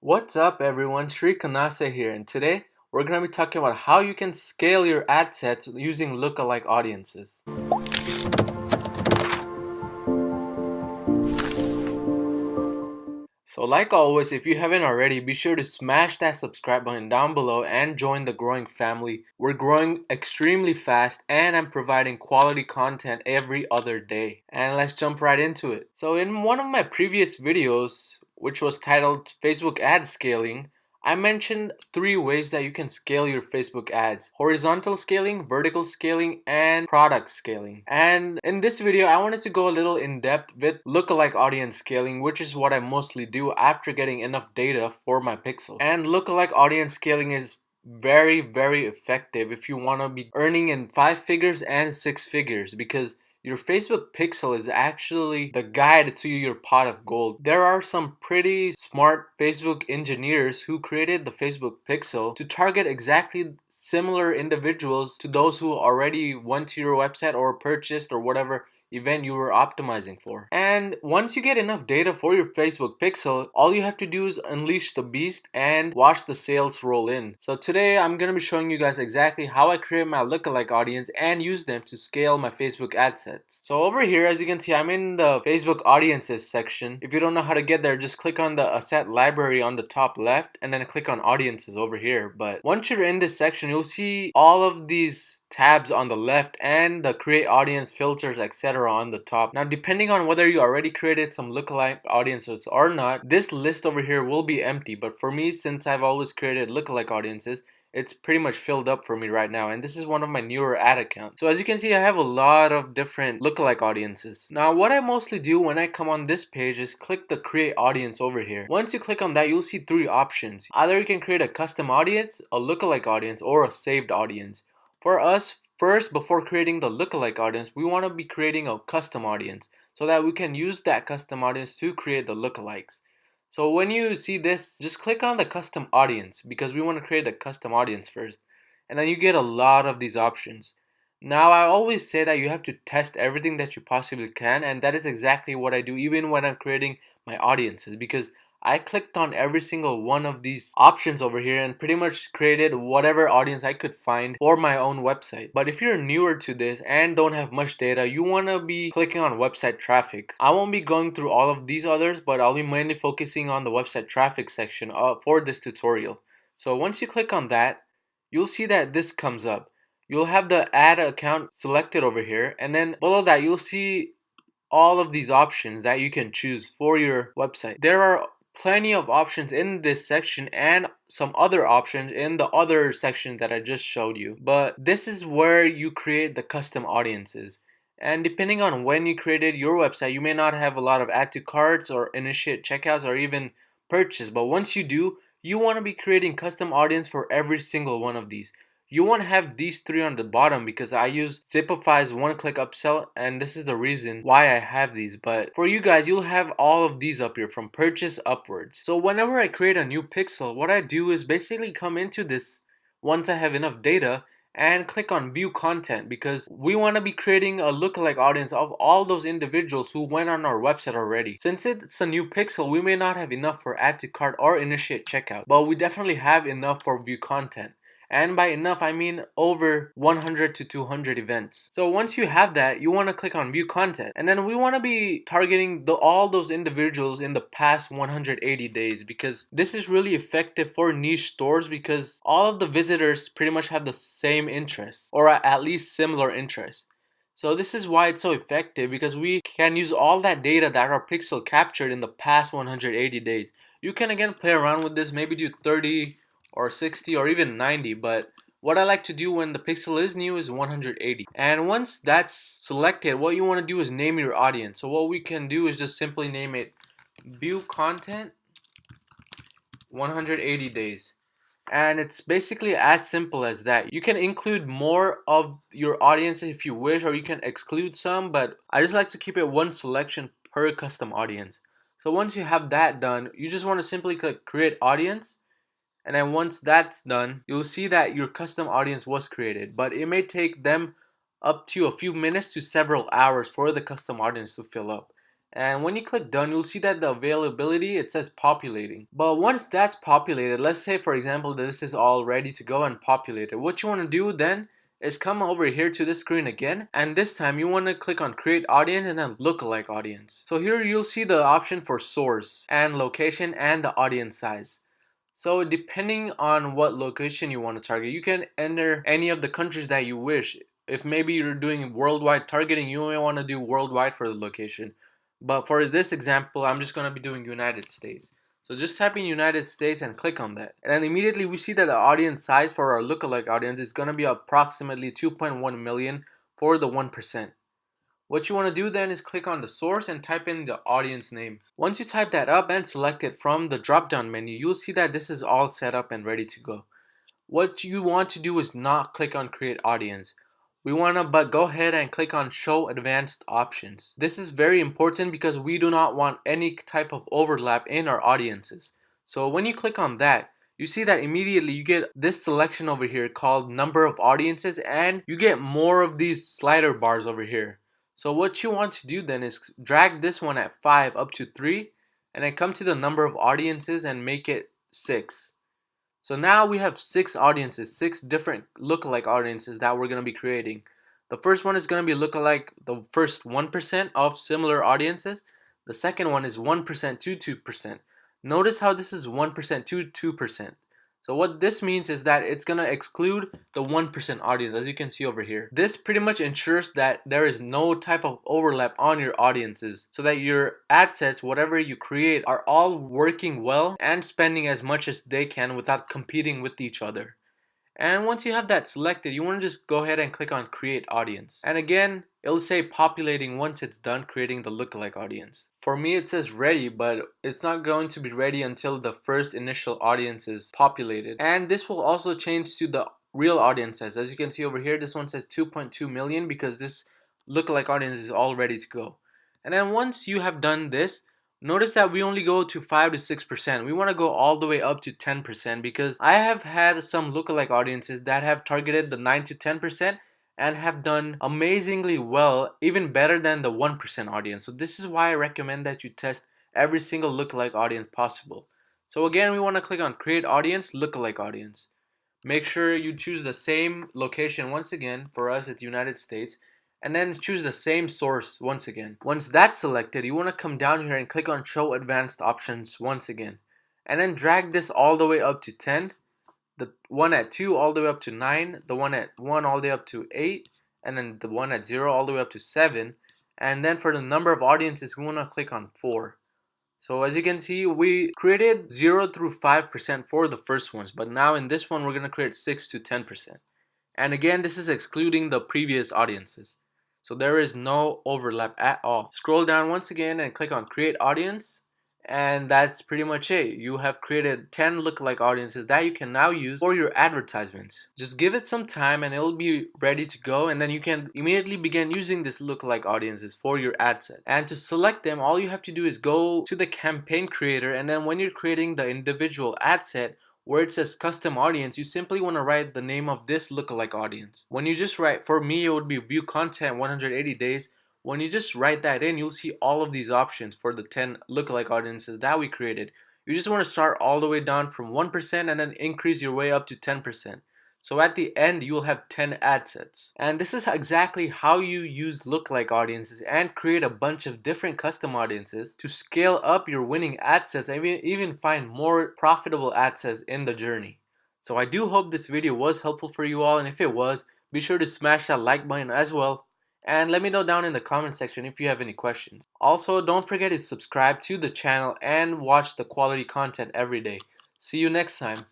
What's up everyone, Sri Kanase here, and today we're going to be talking about how you can scale your ad sets using lookalike audiences. So like always, if you haven't already, be sure to smash that subscribe button down below and join the growing family. We're growing extremely fast and I'm providing quality content every other day. And let's jump right into it. So in one of my previous videos, which was titled Facebook Ad Scaling, I mentioned 3 ways that you can scale your Facebook ads: horizontal scaling, vertical scaling, and product scaling. And in this video, I wanted to go a little in depth with lookalike audience scaling, which is what I mostly do after getting enough data for my pixel. And lookalike audience scaling is very effective if you want to be earning in 5 figures and 6 figures, because your Facebook pixel is actually the guide to your pot of gold. There are some pretty smart Facebook engineers who created the Facebook pixel to target exactly similar individuals to those who already went to your website or purchased or whatever event you were optimizing for. And once you get enough data for your Facebook pixel, all you have to do is unleash the beast and watch the sales roll in. So today I'm going to be showing you guys exactly how I create my lookalike audience and use them to scale my Facebook ad sets. So over here, as you can see, I'm in the Facebook audiences section. If you don't know how to get there, just click on the asset library on the top left and then click on audiences over here. But once you're in this section, you'll see all of these tabs on the left and the create audience filters, etc. on the top. Now depending on whether you already created some lookalike audiences or not, this list over here will be empty. But for me, since I've always created lookalike audiences, it's pretty much filled up for me right now, and this is one of my newer ad accounts. So as you can see, I have a lot of different lookalike audiences. Now what I mostly do when I come on this page is click the create audience over here. Once you click on that, you'll see 3 options. Either you can create a custom audience, a lookalike audience, or a saved audience. For us, first, before creating the lookalike audience, we want to be creating a custom audience so that we can use that custom audience to create the lookalikes. So when you see this, just click on the custom audience because we want to create a custom audience first. And then you get a lot of these options. Now I always say that you have to test everything that you possibly can, and that is exactly what I do even when I'm creating my audiences, because I clicked on every single one of these options over here and pretty much created whatever audience I could find for my own website. But if you're newer to this and don't have much data, you want to be clicking on website traffic. I won't be going through all of these others, but I'll be mainly focusing on the website traffic section for this tutorial. So once you click on that, you'll see that this comes up. You'll have the ad account selected over here, and then below that you'll see all of these options that you can choose for your website. There are plenty of options in this section and some other options in the other section that I just showed you. But this is where you create the custom audiences. And depending on when you created your website, you may not have a lot of add to carts or initiate checkouts or even purchase. But once you do, you want to be creating custom audience for every single one of these. You want to have these 3 on the bottom because I use Zipify's one-click upsell, and this is the reason why I have these. But for you guys, you'll have all of these up here from purchase upwards. So whenever I create a new pixel, what I do is basically come into this once I have enough data and click on view content, because we want to be creating a lookalike audience of all those individuals who went on our website already. Since it's a new pixel, we may not have enough for add to cart or initiate checkout, but we definitely have enough for view content. And by enough, I mean over 100 to 200 events. So once you have that, you want to click on view content. And then we want to be targeting all those individuals in the past 180 days, because this is really effective for niche stores, because all of the visitors pretty much have the same interests or at least similar interests. So this is why it's so effective, because we can use all that data that our pixel captured in the past 180 days. You can again play around with this, maybe do 30 or 60 or even 90, but what I like to do when the pixel is new is 180. And once that's selected, what you want to do is name your audience. So what we can do is just simply name it view content 180 days. And it's basically as simple as that. You can include more of your audience if you wish, or you can exclude some, but I just like to keep it one selection per custom audience. So once you have that done, you just want to simply click create audience. And then once that's done, you'll see that your custom audience was created, but it may take them up to a few minutes to several hours for the custom audience to fill up. And when you click done, you'll see that the availability, it says populating. But once that's populated, let's say for example that this is all ready to go and populated, what you want to do then is come over here to this screen again, and this time you want to click on create audience and then lookalike audience. So here you'll see the option for source and location and the audience size. So depending on what location you want to target, you can enter any of the countries that you wish. If maybe you're doing worldwide targeting, you may want to do worldwide for the location. But for this example, I'm just going to be doing United States. So just type in United States and click on that. And then immediately we see that the audience size for our lookalike audience is going to be approximately 2.1 million for the 1%. What you want to do then is click on the source and type in the audience name. Once you type that up and select it from the drop down menu, you'll see that this is all set up and ready to go. What you want to do is not click on create audience. We want to but go ahead and click on show advanced options. This is very important because we do not want any type of overlap in our audiences. So when you click on that, you see that immediately you get this selection over here called number of audiences, and you get more of these slider bars over here. So what you want to do then is drag this one at 5 up to 3, and then come to the number of audiences and make it 6. So now we have 6 audiences, 6 different lookalike audiences that we're going to be creating. The first one is going to be lookalike the first 1% of similar audiences. The second one is 1% to 2%. Notice how this is 1% to 2%. So what this means is that it's going to exclude the 1% audience, as you can see over here. This pretty much ensures that there is no type of overlap on your audiences, so that your ad sets, whatever you create, are all working well and spending as much as they can without competing with each other. And once you have that selected, you want to just go ahead and click on create audience. And again, it'll say populating once it's done creating the lookalike audience. For me it says ready, but it's not going to be ready until the first initial audience is populated. And this will also change to the real audience size. As you can see over here, this one says 2.2 million because this lookalike audience is all ready to go. And then once you have done this, notice that we only go to 5 to 6%. We want to go all the way up to 10% because I have had some lookalike audiences that have targeted the 9 to 10% and have done amazingly well, even better than the 1% audience. So this is why I recommend that you test every single lookalike audience possible. So again, we want to click on create audience, lookalike audience. Make sure you choose the same location once again. For us, it's United States. And then choose the same source once again. Once that's selected, you want to come down here and click on show advanced options once again. And then drag this all the way up to 10, the one at 2 all the way up to 9, the one at 1 all the way up to 8, and then the one at 0 all the way up to 7. And then for the number of audiences, we want to click on 4. So as you can see, we created 0 through 5% for the first ones, but now in this one, we're going to create 6 to 10%. And again, this is excluding the previous audiences. So there is no overlap at all. Scroll down once again and click on create audience. And that's pretty much it. You have created 10 lookalike audiences that you can now use for your advertisements. Just give it some time and it'll be ready to go, and then you can immediately begin using this lookalike audiences for your ad set. And to select them, all you have to do is go to the campaign creator, and then when you're creating the individual ad set, where it says custom audience, you simply want to write the name of this lookalike audience. When you just write, for me it would be view content 180 days. When you just write that in, you'll see all of these options for the 10 lookalike audiences that we created. You just want to start all the way down from 1% and then increase your way up to 10%. So at the end, you'll have 10 ad sets. And this is exactly how you use lookalike audiences and create a bunch of different custom audiences to scale up your winning ad sets and even find more profitable ad sets in the journey. So I do hope this video was helpful for you all, and if it was, be sure to smash that like button as well. And let me know down in the comment section if you have any questions. Also, don't forget to subscribe to the channel and watch the quality content every day. See you next time.